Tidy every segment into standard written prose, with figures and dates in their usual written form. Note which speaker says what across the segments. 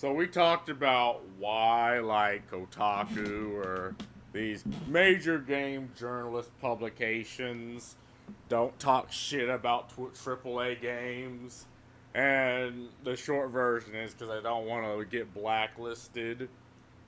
Speaker 1: So we talked about why, like, Kotaku or these major game journalist publications don't talk shit about AAA games. And the short version is because they don't want to get blacklisted.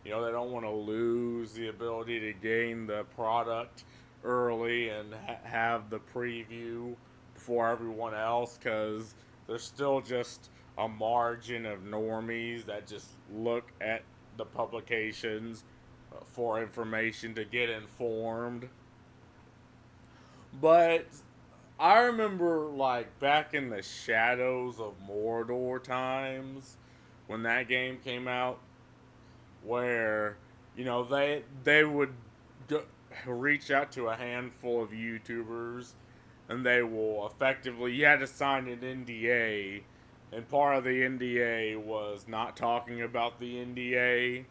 Speaker 1: You know, they don't want to lose the ability to gain the product early and have the preview before everyone else because there's still just a margin of normies that just look at the publications for information to get informed. But I remember, like, back in the Shadows of Mordor times when that game came out, where they would go, reach out to a handful of YouTubers, and they will effectively you had to sign an NDA, and part of the NDA was not talking about the NDA.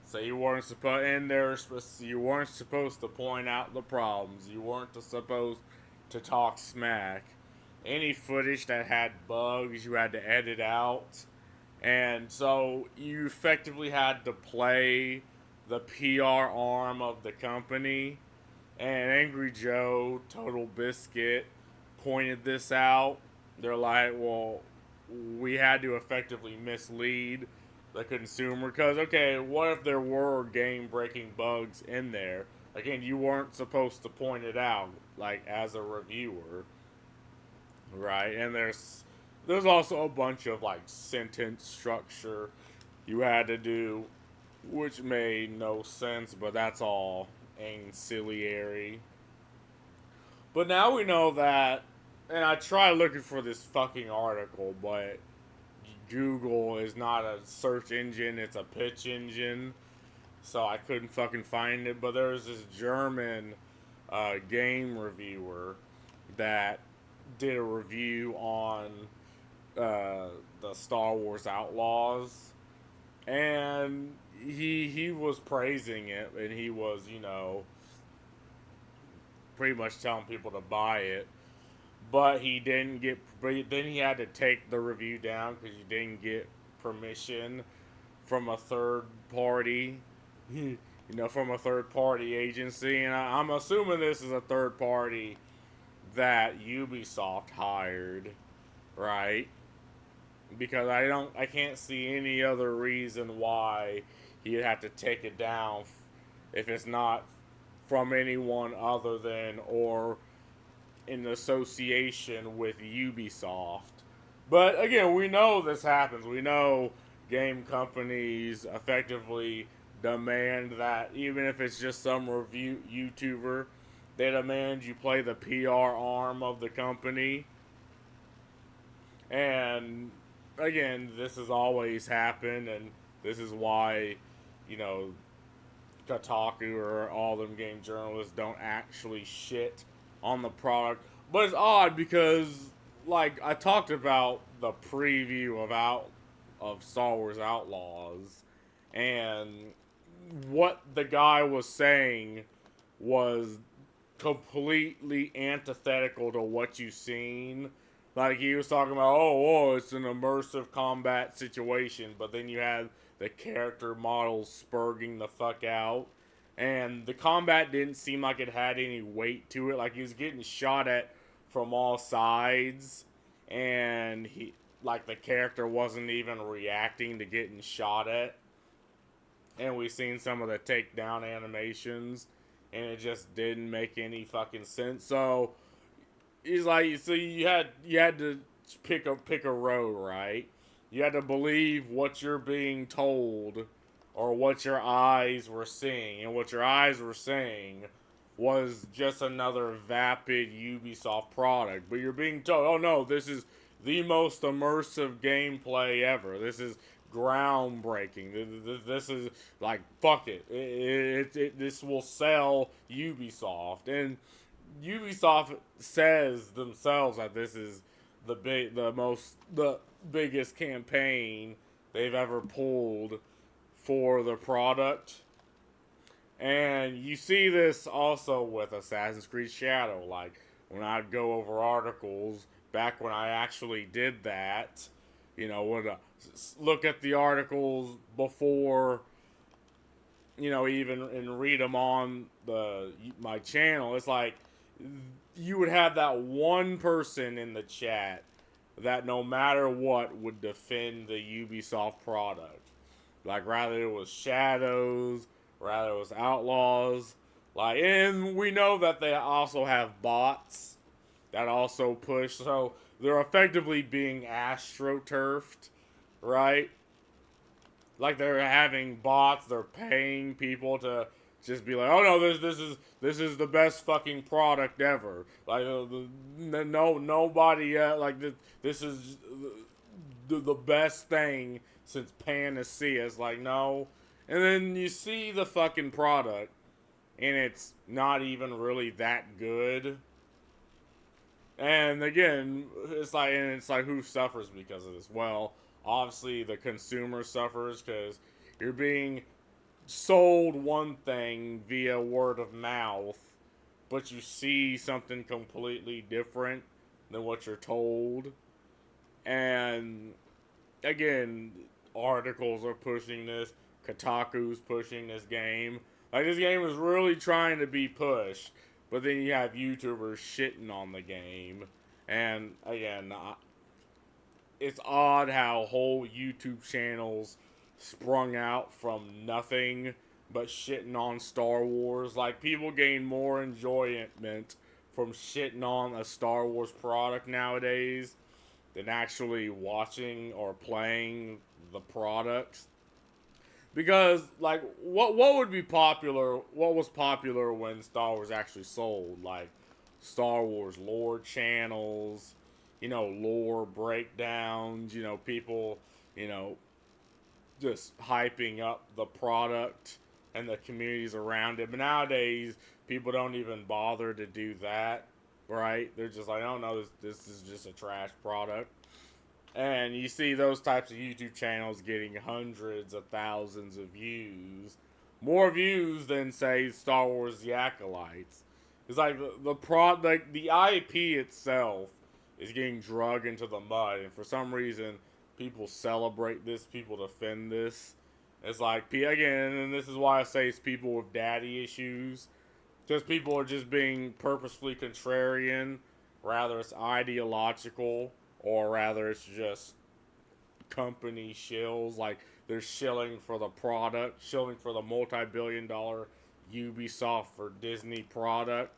Speaker 1: So you weren't supposed, you weren't supposed to point out the problems. You weren't supposed to talk smack. Any footage that had bugs, you had to edit out, and so you effectively had to play the PR arm of the company. And Angry Joe, Total Biscuit pointed this out. They're like, well, we had to effectively mislead the consumer because, okay, what if there were game breaking bugs in there? Again, you weren't supposed to point it out, like, as a reviewer, right? And there's also a bunch of, like, sentence structure you had to do, which made no sense, but that's all ancillary. But now we know that, and I tried looking for this fucking article, but Google is not a search engine, it's a pitch engine. So I couldn't fucking find it. But there's this German game reviewer that did a review on the Star Wars Outlaws, and he was praising it, and he was pretty much telling people to buy it. But he didn't get. But then he had to take the review down because he didn't get permission from a third party. From a third party agency, and I'm assuming this is a third party that Ubisoft hired, right? Because I can't see any other reason why he'd have to take it down if it's not from anyone other than or in association with Ubisoft. But again, we know this happens. We know game companies effectively demand that even if it's just some review YouTuber, they demand you play the PR arm of the company. And again, this has always happened, and this is why, you know, Kotaku or all them game journalists don't actually shit on the product. But it's odd because, like, I talked about the preview of Star Wars Outlaws, and what the guy was saying was completely antithetical to what you've seen. Like, he was talking about, it's an immersive combat situation, but then you had the character models spurging the fuck out. And the combat didn't seem like it had any weight to it. Like, he was getting shot at from all sides, and the character wasn't even reacting to getting shot at. And we've seen some of the takedown animations, and it just didn't make any fucking sense. So he's like, so you had to pick a road, right? You had to believe what you're being told or what your eyes were seeing, and what your eyes were seeing was just another vapid Ubisoft product. But you're being told, oh no, this is the most immersive gameplay ever. This is groundbreaking. This is like, fuck it. This will sell Ubisoft, and Ubisoft says themselves that this is the biggest campaign they've ever pulled for the product. And you see this also with Assassin's Creed Shadow. Like, when I'd go over articles back when I actually did that, with look at the articles before, even and read them on my channel. It's like you would have that one person in the chat that no matter what would defend the Ubisoft product. Like rather it was Shadows, rather it was Outlaws. Like, and we know that they also have bots that also push, so they're effectively being astroturfed, right? Like they're having bots, they're paying people to just be like, oh no, this is the best fucking product ever. Like no nobody like this is the best thing since Panacea. It's like no, and then you see the fucking product, and it's not even really that good. And again, it's like who suffers because of this? Well, obviously the consumer suffers because you're being sold one thing via word of mouth, but you see something completely different than what you're told. And again, articles are pushing this, Kotaku's pushing this game. Like this game is really trying to be pushed, but then you have YouTubers shitting on the game. And again, it's odd how whole YouTube channels sprung out from nothing but shitting on Star Wars. Like people gain more enjoyment from shitting on a Star Wars product nowadays than actually watching or playing the products. Because like what would be popular, what was popular when Star Wars actually sold? Like Star Wars lore channels, lore breakdowns, people, you know, just hyping up the product and the communities around it. But nowadays, people don't even bother to do that, right? They're just like, oh no, this is just a trash product. And you see those types of YouTube channels getting hundreds of thousands of views, more views than say Star Wars: The Acolytes. It's like like the IP itself is getting dragged into the mud, and for some reason, people celebrate this, people defend this. It's like again, and this is why I say it's people with daddy issues, because people are just being purposefully contrarian, rather it's ideological, or rather it's just company shills. Like they're shilling for the product, shilling for the multi-billion-dollar Ubisoft for Disney product.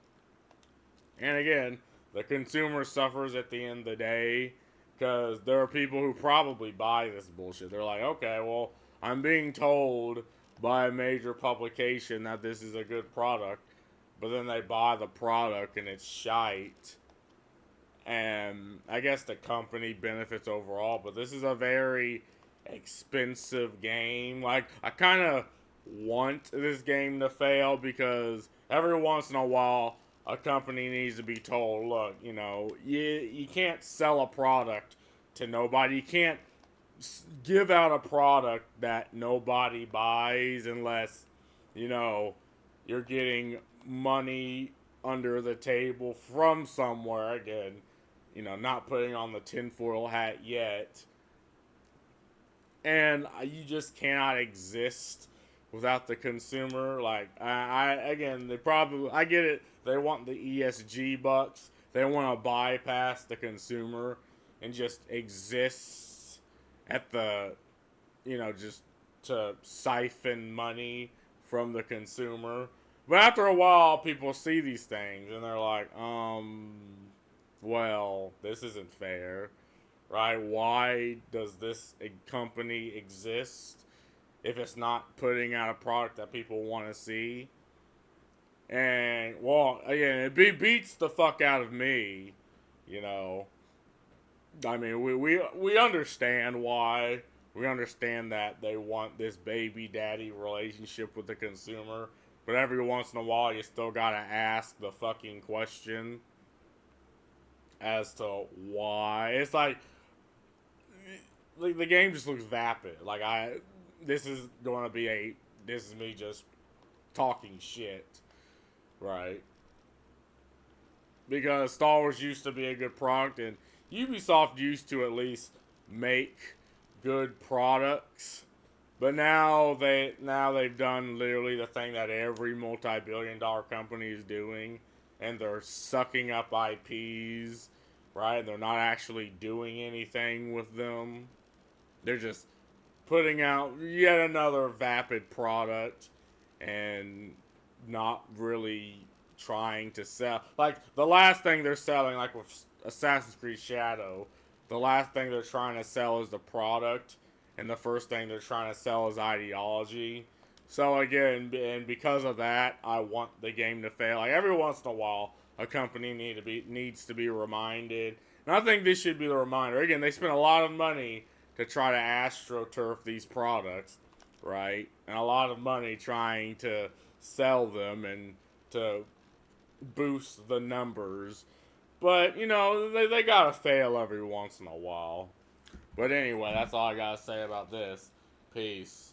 Speaker 1: And again, the consumer suffers at the end of the day because there are people who probably buy this bullshit. They're like, okay, well, I'm being told by a major publication that this is a good product, but then they buy the product and it's shite. And I guess the company benefits overall, but this is a very expensive game. Like, I kind of want this game to fail because every once in a while, a company needs to be told, look, you can't sell a product to nobody. You can't give out a product that nobody buys unless, you know, you're getting money under the table from somewhere. Again, not putting on the tinfoil hat yet. And you just cannot exist without the consumer. Like, again, I get it. They want the ESG bucks. They want to bypass the consumer and just exist at just to siphon money from the consumer. But after a while, people see these things and they're like, well, this isn't fair, right? Why does this company exist if it's not putting out a product that people want to see? And, well, again, it beats the fuck out of me, you know. I mean, we understand why. We understand that they want this baby daddy relationship with the consumer. But every once in a while, you still gotta ask the fucking question as to why. It's like the game just looks vapid. Like this is going to be this is me just talking shit, right? Because Star Wars used to be a good product, and Ubisoft used to at least make good products. But now they've done literally the thing that every multi-billion-dollar company is doing, and they're sucking up IPs, right? They're not actually doing anything with them. They're just putting out yet another vapid product and not really trying to sell. Like the last thing they're selling, like with Assassin's Creed Shadow, the last thing they're trying to sell is the product, and the first thing they're trying to sell is ideology. So again, and because of that, I want the game to fail. Like every once in a while, a company needs to be reminded, and I think this should be the reminder. Again, they spent a lot of money to try to astroturf these products, right? And a lot of money trying to sell them and to boost the numbers. But, they gotta fail every once in a while. But anyway, that's all I gotta say about this. Peace.